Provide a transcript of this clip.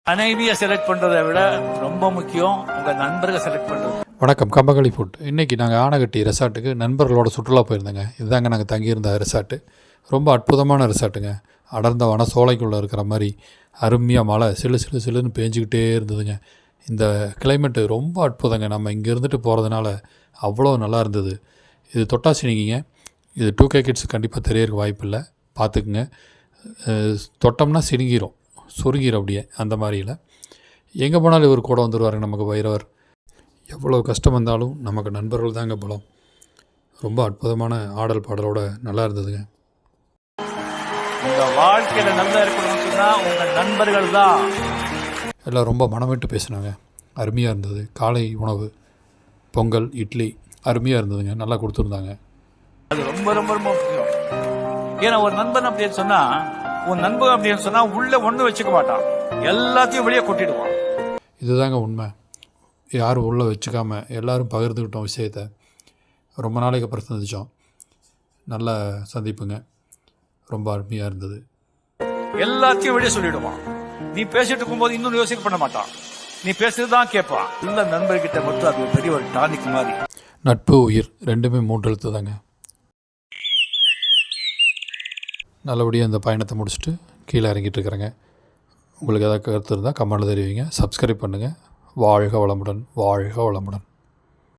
மனைவியை செலக்ட் பண்ணுறதை விட ரொம்ப முக்கியம் உங்கள் நண்பர்களை செலக்ட் பண்ணுறது. வணக்கம், கம்பங்களி ஃபுட். இன்றைக்கி நாங்கள் ஆனகட்டி ரெசார்ட்டுக்கு நண்பர்களோட சுற்றுலா போயிருந்தேங்க. இதுதாங்க நாங்கள் தங்கியிருந்த ரெசார்ட்டு. ரொம்ப அற்புதமான ரெசார்ட்டுங்க. அடர்ந்த வன சோலைக்குள்ளே இருக்கிற மாதிரி அருமையாக மழை சிலு சிலு சிலுன்னு பேஞ்சிக்கிட்டே இருந்ததுங்க. இந்த கிளைமேட்டு ரொம்ப அற்புதங்க. நம்ம இங்கே இருந்துட்டு போகிறதுனால அவ்வளோ நல்லா இருந்தது. இது தொட்டாசினிக்கிங்க. இது 2K கிட்ஸ் கண்டிப்பாக தெரியறதுக்கு வாய்ப்பு இல்லை, பார்த்துக்குங்க. தொட்டோம்னா சினுங்கிரும், சுருங்கிடும் அப்படியே. அந்த மாதிரியில் எங்கே போனாலும் இவர் கூட வந்துடுவாருங்க நமக்கு பைரவர். எவ்வளோ கஷ்டம் வந்தாலும் நமக்கு நண்பர்கள் தாங்க பலம். ரொம்ப அற்புதமான ஆடல் பாடலோட நல்லா இருந்ததுங்க. உங்கள் வாழ்க்கையில் நல்லா இருக்கணும்னு சொன்னால் உங்கள் நண்பர்கள் தான். எல்லாம் ரொம்ப மனமிட்டு பேசினாங்க. அருமையாக இருந்தது. காலை உணவு பொங்கல், இட்லி அருமையாக இருந்ததுங்க. நல்லா கொடுத்துருந்தாங்க. அது ரொம்ப ரொம்ப ரொம்ப முக்கியம். ஏன்னா ஒரு நண்பன் அப்படின்னு சொன்னால், உன் நண்பன் அப்படின்னு சொன்னால் உள்ளே ஒன்றும் வச்சுக்க மாட்டான், எல்லாத்தையும் வெளியே கொட்டிடுவான். இதுதாங்க உண்மை. யாரும் உள்ளே வச்சுக்காம எல்லோரும் பகிர்ந்துக்கிட்டோம் விஷயத்தை. ரொம்ப நாளைக்கு அப்புறம் சந்தித்தோம். நல்ல சந்திப்புங்க. ரொம்ப அருமையாக இருந்தது. எல்லாத்தையும் வெளியே சொல்லிடுவான். நீ பேசிட்டு இருக்கும்போது இன்னொரு யோசனை பண்ண மாட்டான், நீ பேசுறது தான் கேட்பான். இந்த நண்பர்கிட்ட மட்டும் அது பெரிய ஒரு டானிக் மாதிரி. நட்பு, உயிர் ரெண்டுமே 3 எழுத்து தாங்க. நல்லபடியாக இந்த பயணத்தை முடிச்சுட்டு கீழே இறங்கிட்டு இருக்கிறேங்க. உங்களுக்கு ஏதாவது கருத்து இருந்தால் கமெண்ட்டில் தெரிவிங்க. சப்ஸ்கிரைப் பண்ணுங்கள். வாழ்க வளமுடன், வாழ்க வளமுடன்.